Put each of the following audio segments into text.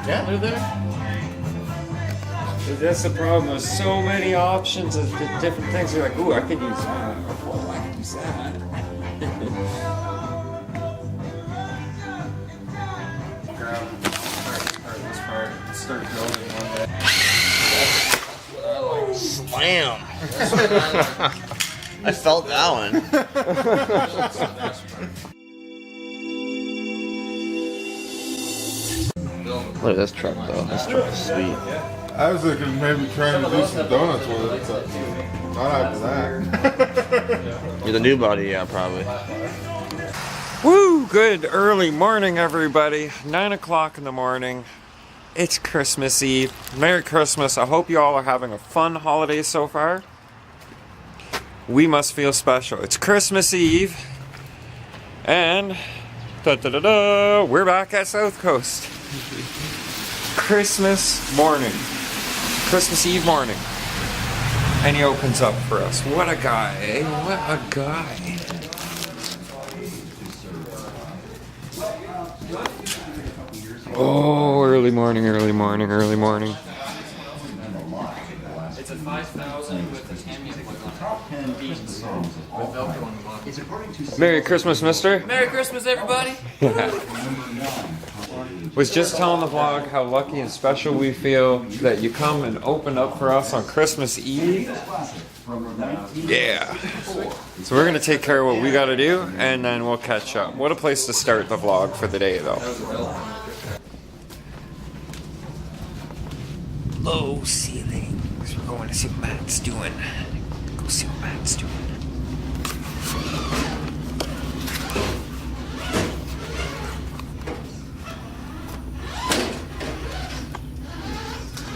Yeah, they're there. But that's the problem. There's so many options of different things. You're like, ooh, I could use that. Well, I could use that. Grab this part. Start building one day. Slam! I felt that one. Look at this truck though. This truck is sweet. I was looking maybe trying to do some donuts with it, but not after that. You're the new body, yeah, probably. Woo! Good early morning, everybody. 9 o'clock in the morning. It's Christmas Eve. Merry Christmas. I hope you all are having a fun holiday so far. We must feel special. It's Christmas Eve. And we're back at South Coast. Christmas morning. Christmas Eve morning. And he opens up for us. What a guy, eh? What a guy. Oh, early morning, early morning, early morning. It's a 5,000 with the tan music and beans with Velcro on the bottom. Merry Christmas, mister. Merry Christmas, everybody! Was just telling the vlog how lucky and special we feel that you come and open up for us on Christmas Eve. Yeah. So we're going to take care of what we got to do, and then we'll catch up. What a place to start the vlog for the day, though. Low ceilings. We're going to see what Matt's doing. Go see what Matt's doing.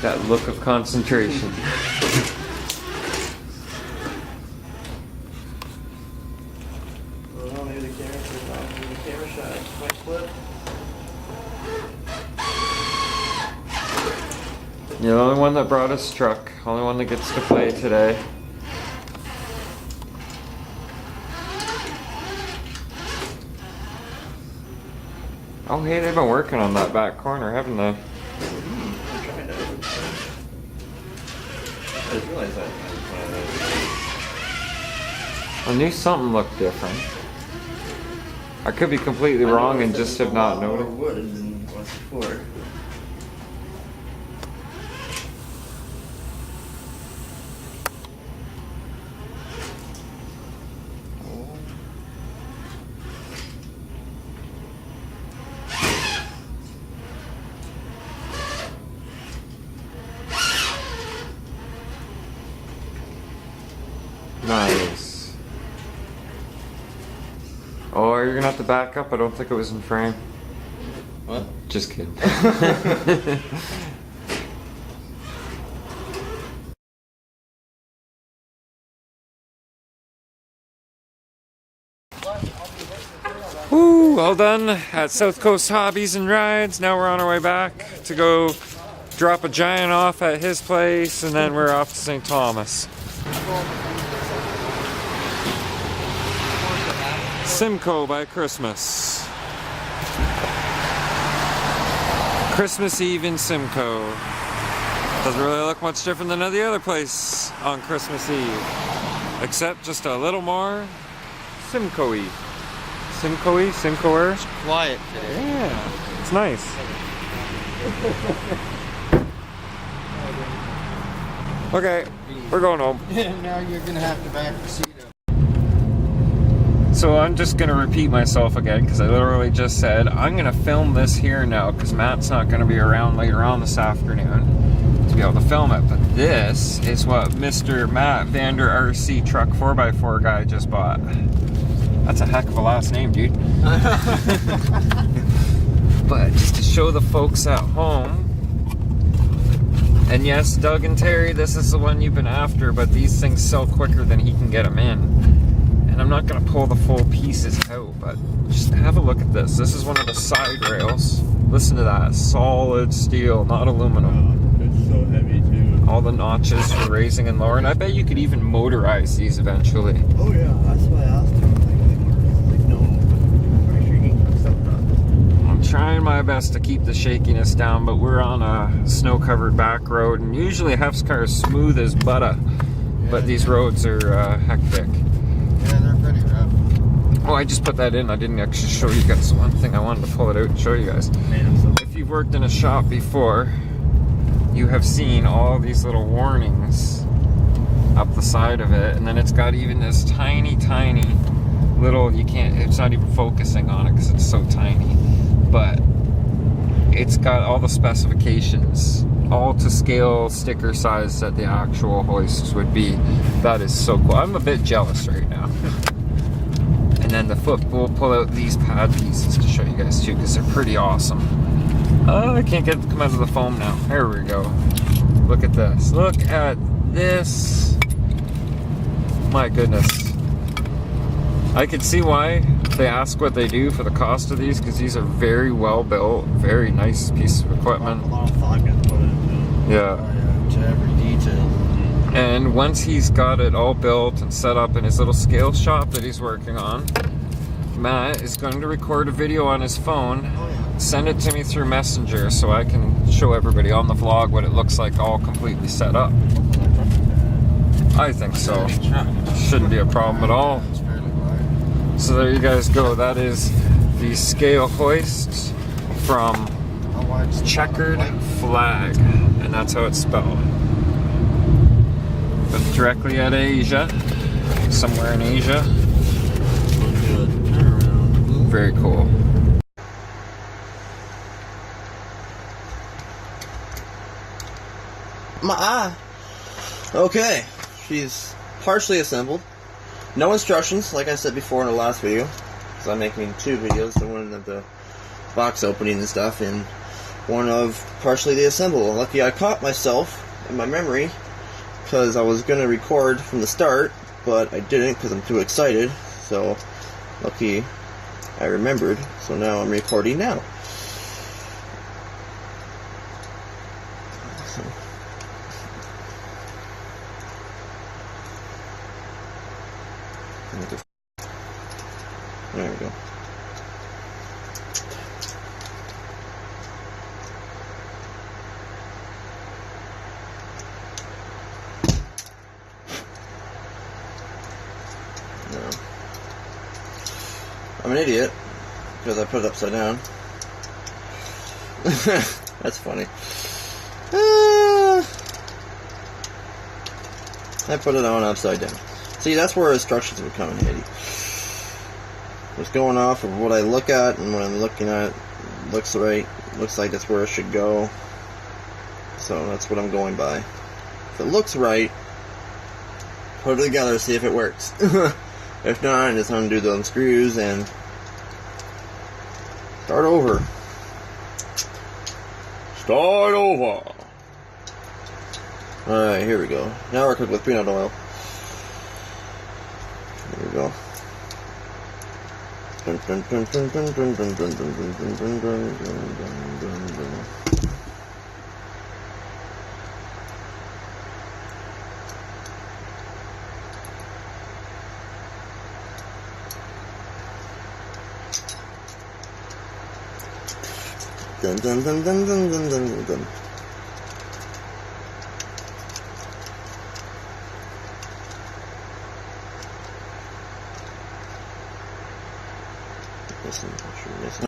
That look of concentration. You're the only one that brought us truck. Only one that gets to play today. Oh hey, they've been working on that back corner, haven't they? I knew something looked different. I could be completely wrong and just have not noticed. Wood than once before. Nice. Oh, you're gonna have to back up. I don't think it was in frame. What? Just kidding. Woo, well done at South Coast Hobbies and Rides. Now we're on our way back to go drop a giant off at his place, and then we're off to St. Thomas. Simcoe by Christmas. Christmas Eve in Simcoe. Doesn't really look much different than any other place on Christmas Eve, except just a little more Simcoe-y. Simcoe-y? Simcoe-er? It's quiet today. Yeah, it's nice. Okay, we're going home. Now you're gonna have to back the seat up. So I'm just going to repeat myself again because I literally just said I'm going to film this here now because Matt's not going to be around later on this afternoon to be able to film it. But this is what Mr. Matt Vander RC Truck 4x4 guy just bought. That's a heck of a last name, dude. But just to show the folks at home, and yes, Doug and Terry, this is the one you've been after, but these things sell quicker than he can get them in. And I'm not going to pull the full pieces out, but just have a look at this. This is one of the side rails. Listen to that. Solid steel, not aluminum. It's so heavy too. All the notches for raising and lowering. I bet you could even motorize these eventually. Oh yeah, that's why I asked him. Like no, I'm pretty sure you can cook something up. my best to keep the shakiness down, but we're on a snow-covered back road, and usually Hef's car is smooth as butter, but these roads are hectic. Yeah, they're pretty rough. Oh, I just put that in. I didn't actually show you guys the one thing. I wanted to pull it out and show you guys. If you've worked in a shop before, you have seen all these little warnings up the side of it, and then it's got even this tiny little, it's not even focusing on it because it's so tiny, but it's got all the specifications, all to scale sticker size that the actual hoists would be. That is so cool. I'm a bit jealous right now. And then we'll pull out these pad pieces to show you guys too, because they're pretty awesome. I can't get it to come out of the foam now. There we go. Look at this. Look at this. My goodness. I can see why they ask what they do for the cost of these, because these are very well built, very nice piece of equipment. A lot of thought gets put into it. Yeah. To every detail. And once he's got it all built and set up in his little scale shop that he's working on, Matt is going to record a video on his phone, send it to me through Messenger so I can show everybody on the vlog what it looks like all completely set up. I think so. Shouldn't be a problem at all. So there you guys go. That is the scale hoist from Checkered Flag, and that's how it's spelled. But directly out of Asia, somewhere in Asia. Very cool. Okay, she's partially assembled. No instructions, like I said before in the last video, because I'm making two videos, the one of the box opening and stuff, and one of partially the assemble. Lucky I caught myself in my memory, because I was going to record from the start, but I didn't because I'm too excited, so lucky I remembered, so now I'm recording now. There we go. No. I'm an idiot because I put it upside down. That's funny. I put it on upside down. See, that's where instructions would come in handy. Just going off of what I look at, and what I'm looking at looks right. Looks like that's where it should go. So that's what I'm going by. If it looks right, put it together, see if it works. If not, just undo the screws and start over. Start over. Alright, here we go. Now we're cooked with peanut oil. Here we go. Dun, dun, dun, dun, dun, dun, dun, dun, dun, dun, dun, dun, dun, dun, dun. Dun dun dun dun dun dun dun dun. Listen.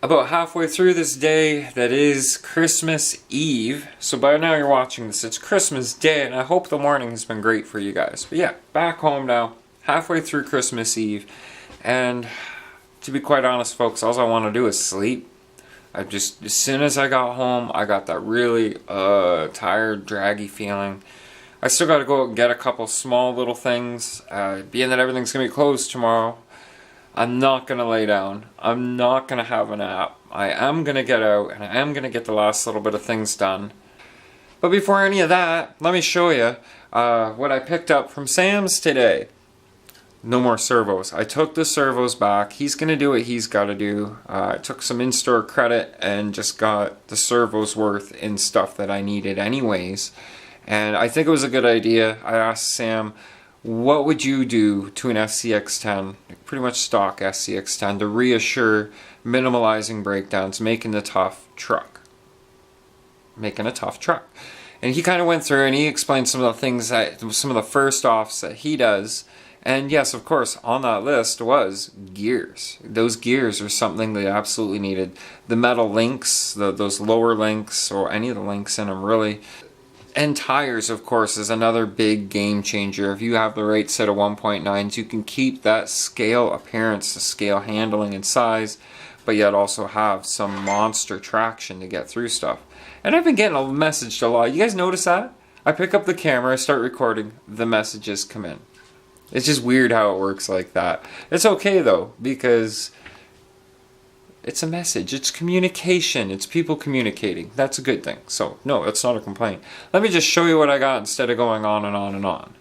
About halfway through this day that is Christmas Eve. So by now you're watching this, it's Christmas Day, and I hope the morning has been great for you guys. But yeah, back home now, halfway through Christmas Eve, and to be quite honest folks, all I want to do is sleep. As soon as I got home, I got that really tired, draggy feeling. I still got to go out and get a couple small little things, being that everything's going to be closed tomorrow. I'm not going to lay down. I'm not going to have a nap. I am going to get out and I am going to get the last little bit of things done. But before any of that, let me show you what I picked up from Sam's today. No more servos. I took the servos back. He's going to do what he's got to do. I took some in-store credit and just got the servos worth in stuff that I needed anyways. And I think it was a good idea. I asked Sam, what would you do to an SCX-10, pretty much stock SCX-10, to reassure minimalizing breakdowns, making a tough truck? And he kind of went through and he explained some of the things that, some of the first offs that he does. And yes, of course, on that list was gears. Those gears are something they absolutely needed. The metal links, those lower links, or any of the links in them really. And tires, of course, is another big game changer. If you have the right set of 1.9s, you can keep that scale appearance, the scale handling and size, but yet also have some monster traction to get through stuff. And I've been getting a message a lot. You guys notice that? I pick up the camera, I start recording, the messages come in. It's just weird how it works like that. It's okay though, because it's a message, it's communication, it's people communicating. That's a good thing. So, no, that's not a complaint. Let me just show you what I got instead of going on and on and on.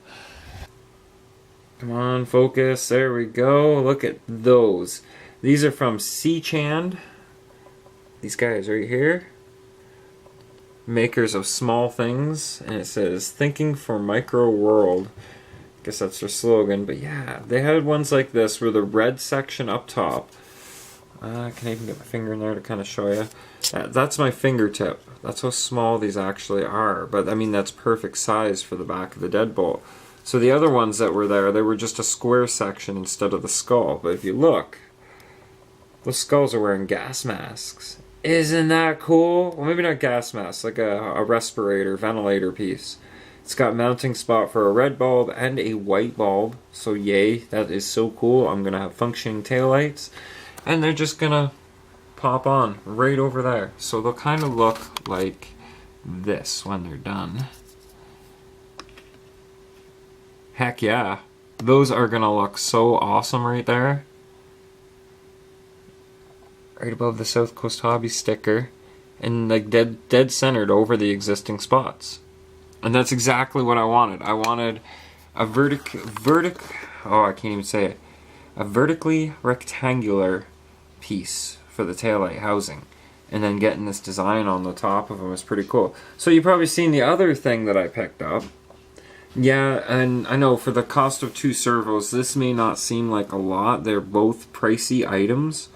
Come on, focus, there we go. Look at those. These are from C-Chand. These guys right here. Makers of small things. And it says, thinking for micro world. Guess that's their slogan, but yeah, they had ones like this where the red section up top, I can even get my finger in there to kind of show you. That's my fingertip. That's how small these actually are, but I mean that's perfect size for the back of the deadbolt. So the other ones that were there, they were just a square section instead of the skull, but if you look, those skulls are wearing gas masks. Isn't that cool? Well, maybe not gas masks, like a respirator, ventilator piece. It's got mounting spot for a red bulb and a white bulb. So yay, that is so cool. I'm going to have functioning taillights. And they're just going to pop on right over there. So they'll kind of look like this when they're done. Heck yeah. Those are going to look so awesome right there. Right above the South Coast Hobby sticker. And like dead centered over the existing spots. And that's exactly what I wanted. I wanted a a vertically rectangular piece for the taillight housing. And then getting this design on the top of them is pretty cool. So you've probably seen the other thing that I picked up. Yeah, and I know for the cost of 2 servos, this may not seem like a lot. They're both pricey items,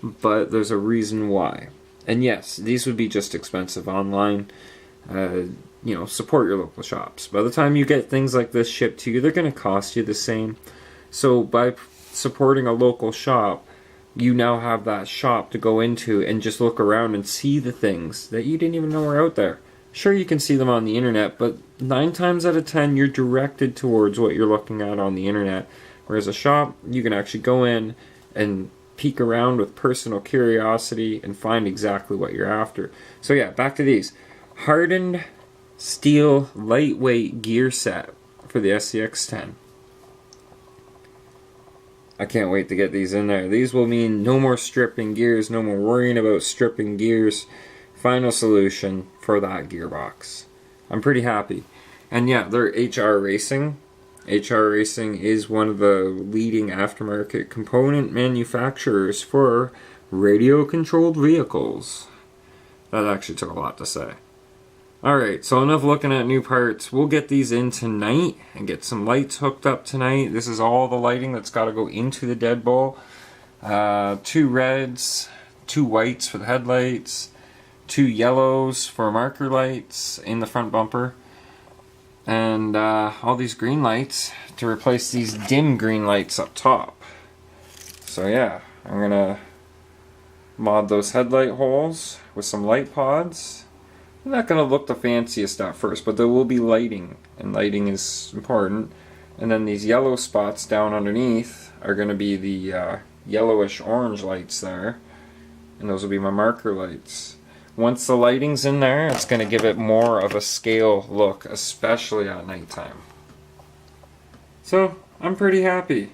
but there's a reason why. And yes, these would be just expensive online. You know, support your local shops. By the time you get things like this shipped to you, they're going to cost you the same. So by supporting a local shop, you now have that shop to go into and just look around and see the things that you didn't even know were out there. Sure, you can see them on the internet, but 9 times out of 10, you're directed towards what you're looking at on the internet. Whereas a shop, you can actually go in and peek around with personal curiosity and find exactly what you're after. So yeah, back to these. Hardened steel lightweight gear set for the SCX-10. I can't wait to get these in there. These will mean no more stripping gears, no more worrying about stripping gears. Final solution for that gearbox. I'm pretty happy. And yeah, they're HR Racing. HR Racing is one of the leading aftermarket component manufacturers for radio-controlled vehicles. That actually took a lot to say. Alright, so enough looking at new parts. We'll get these in tonight and get some lights hooked up tonight. This is all the lighting that's got to go into the deadbolt. 2 reds, 2 whites for the headlights, 2 yellows for marker lights in the front bumper, and all these green lights to replace these dim green lights up top. So yeah, I'm going to mod those headlight holes with some light pods. I'm not going to look the fanciest at first, but there will be lighting, and lighting is important. And then these yellow spots down underneath are going to be the yellowish orange lights there, and those will be my marker lights. Once the lighting's in there, it's going to give it more of a scale look, especially at nighttime. So, I'm pretty happy.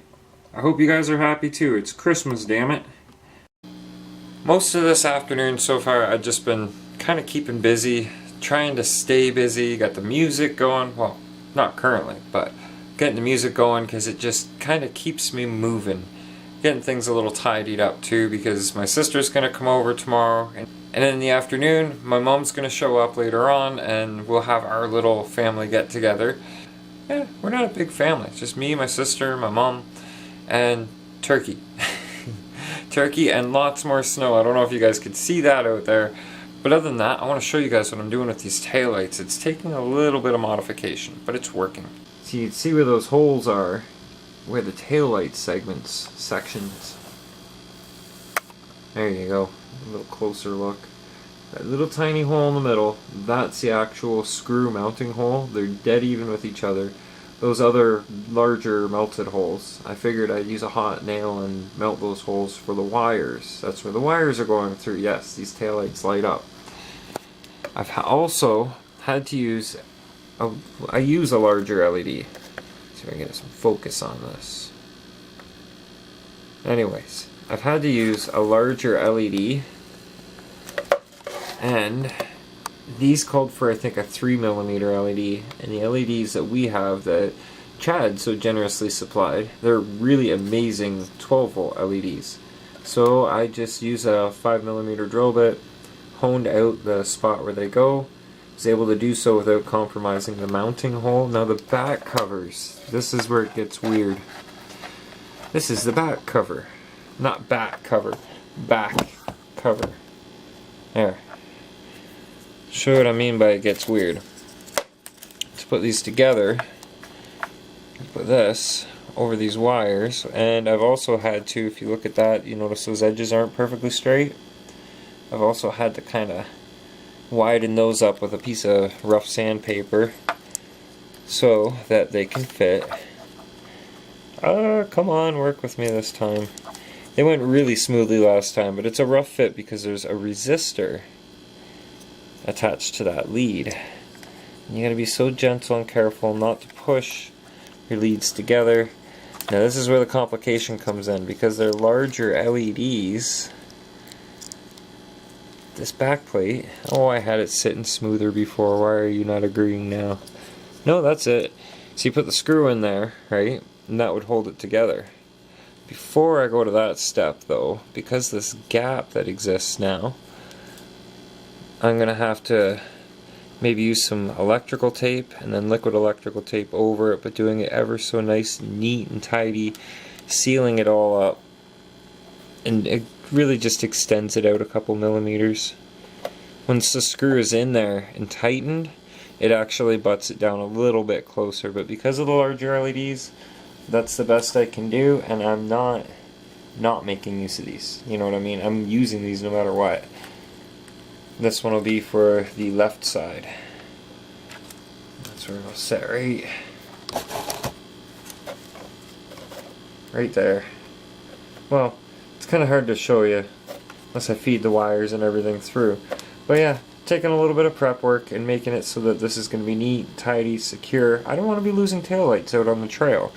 I hope you guys are happy too. It's Christmas, damn it. Most of this afternoon so far, I've just been kind of keeping busy, trying to stay busy, got the music going, well, not currently, but getting the music going because it just kind of keeps me moving. Getting things a little tidied up too because my sister's going to come over tomorrow, and then in the afternoon my mom's going to show up later on and we'll have our little family get together. Yeah, we're not a big family, it's just me, my sister, my mom, and turkey. Turkey and lots more snow. I don't know if you guys could see that out there, but other than that, I want to show you guys what I'm doing with these taillights. It's taking a little bit of modification, but it's working. So you can see where those holes are, where the taillight sections. There you go. A little closer look. That little tiny hole in the middle, that's the actual screw mounting hole. They're dead even with each other. Those other larger melted holes, I figured I'd use a hot nail and melt those holes for the wires. That's where the wires are going through. Yes, these taillights light up. I've also had to use I use a larger LED. See if I can get some focus on this. Anyways, I've had to use a larger LED, and these called for, I think, a 3mm LED, and the LEDs that we have that Chad so generously supplied, they're really amazing 12-volt LEDs. So I just use a 5mm drill bit, honed out the spot where they go, was able to do so without compromising the mounting hole. Now the back covers, this is where it gets weird. This is the back cover. Not back cover, back cover. There. Show what I mean by it gets weird. To put these together, put this over these wires, and I've also had to, if you look at that, you notice those edges aren't perfectly straight. I've also had to kind of widen those up with a piece of rough sandpaper so that they can fit. Come on, work with me this time. They went really smoothly last time, but it's a rough fit because there's a resistor attached to that lead. You gotta be so gentle and careful not to push your leads together. Now this is where the complication comes in, because they're larger LEDs. This back plate, oh, I had it sitting smoother before. Why are you not agreeing now? No, that's it. So you put the screw in there, right? And that would hold it together. Before I go to that step though, because this gap that exists now, I'm going to have to maybe use some electrical tape and then liquid electrical tape over it, but doing it ever so nice and neat and tidy, sealing it all up, and it really just extends it out a couple millimeters. Once the screw is in there and tightened, it actually butts it down a little bit closer, but because of the larger LEDs, that's the best I can do, and I'm not making use of these. You know what I mean? I'm using these no matter what. This one will be for the left side. That's where it'll sit right there. Well, it's kind of hard to show you unless I feed the wires and everything through. But yeah, taking a little bit of prep work and making it so that this is going to be neat, tidy, secure. I don't want to be losing taillights out on the trail.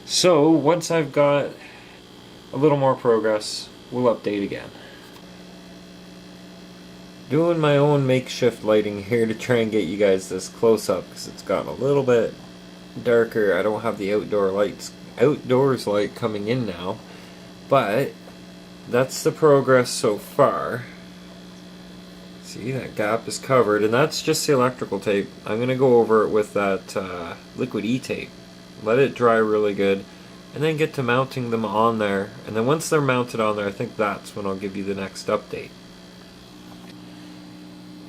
So once I've got a little more progress, we'll update again. Doing my own makeshift lighting here to try and get you guys this close up because it's gotten a little bit darker. I don't have the outdoors light coming in now, but that's the progress so far. See, that gap is covered, and that's just the electrical tape. I'm going to go over it with that liquid E-tape. Let it dry really good, and then get to mounting them on there. And then once they're mounted on there, I think that's when I'll give you the next update.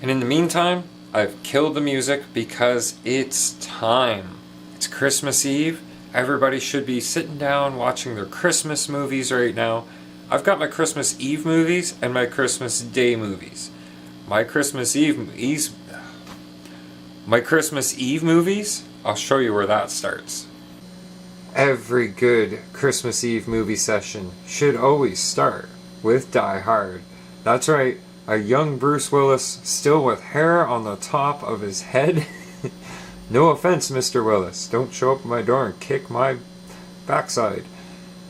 And in the meantime, I've killed the music because it's time. It's Christmas Eve. Everybody should be sitting down watching their Christmas movies right now. I've got my Christmas Eve movies and my Christmas Day movies. My Christmas Eve movies, I'll show you where that starts. Every good Christmas Eve movie session should always start with Die Hard. That's right, a young Bruce Willis still with hair on the top of his head. No offense, Mr. Willis. Don't show up at my door and kick my backside.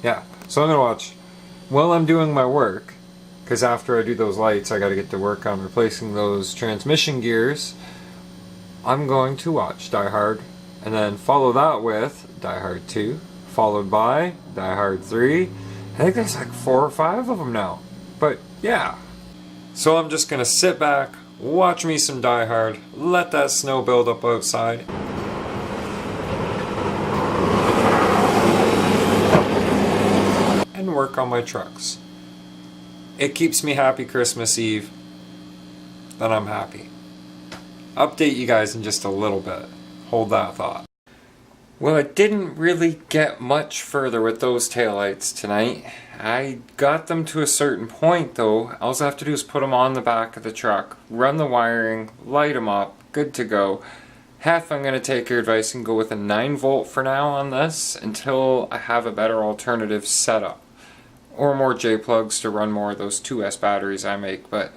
Yeah, so I'm gonna watch while I'm doing my work, because after I do those lights I gotta get to work on replacing those transmission gears. I'm going to watch Die Hard, and then follow that with Die Hard 2, followed by Die Hard 3. I think there's like 4 or 5 of them now. But yeah. So I'm just gonna sit back, watch me some Die Hard, let that snow build up outside. And work on my trucks. It keeps me happy Christmas Eve. Then I'm happy. Update you guys in just a little bit. Hold that thought. Well, it didn't really get much further with those taillights tonight. I got them to a certain point though. All I have to do is put them on the back of the truck, run the wiring, light them up, good to go. I'm going to take your advice and go with a 9-volt for now on this until I have a better alternative setup. Or more J-plugs to run more of those 2S batteries I make, but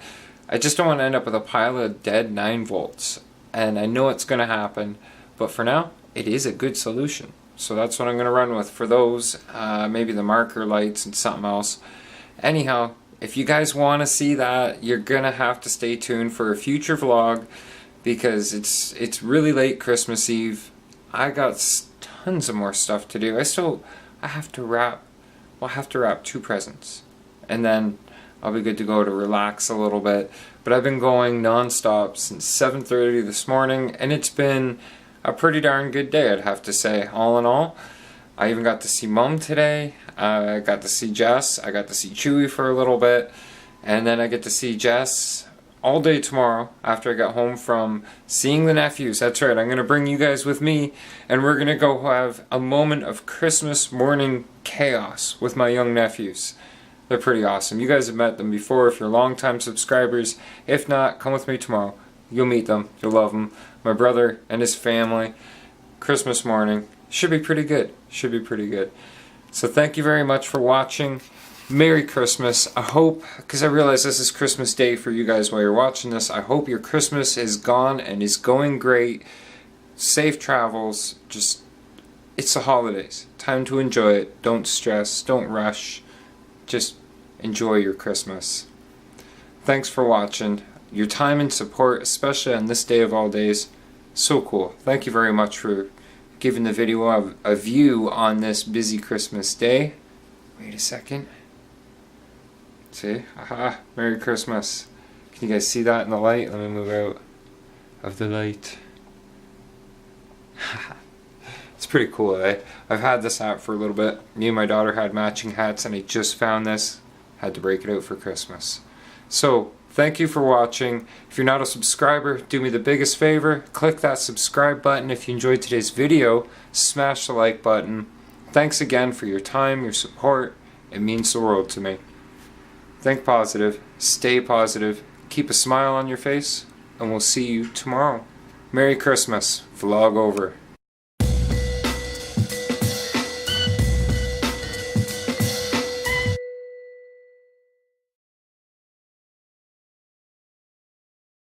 I just don't want to end up with a pile of dead 9 volts. And I know it's going to happen, but for now, it is a good solution. So that's what I'm going to run with for those, maybe the marker lights and something else. Anyhow, if you guys want to see that, you're going to have to stay tuned for a future vlog, because it's really late Christmas Eve. I got tons of more stuff to do. I have to wrap 2 presents. And then I'll be good to go to relax a little bit. But I've been going non-stop since 7:30 this morning, and it's been a pretty darn good day, I'd have to say. All in all, I even got to see Mom today. I got to see Jess. I got to see Chewy for a little bit. And then I get to see Jess all day tomorrow after I get home from seeing the nephews. That's right, I'm going to bring you guys with me, and we're going to go have a moment of Christmas morning chaos with my young nephews. They're pretty awesome. You guys have met them before if you're longtime subscribers. If not, come with me tomorrow. You'll meet them. You'll love them. My brother and his family. Christmas morning. Should be pretty good. Should be pretty good. So thank you very much for watching. Merry Christmas. I hope, because I realize this is Christmas Day for you guys while you're watching this, I hope your Christmas is gone and is going great. Safe travels. Just, it's the holidays. Time to enjoy it. Don't stress. Don't rush. Just enjoy your Christmas. Thanks for watching. Your time and support, especially on this day of all days, so cool. Thank you very much for giving the video a view on this busy Christmas day. Wait a second. See? Aha. Merry Christmas. Can you guys see that in the light? Let me move out of the light. It's pretty cool, eh? I've had this hat for a little bit. Me and my daughter had matching hats, and I just found this. Had to break it out for Christmas. So, thank you for watching. If you're not a subscriber, do me the biggest favor. Click that subscribe button. If you enjoyed today's video, smash the like button. Thanks again for your time, your support. It means the world to me. Think positive, stay positive, keep a smile on your face, and we'll see you tomorrow. Merry Christmas. Vlog over.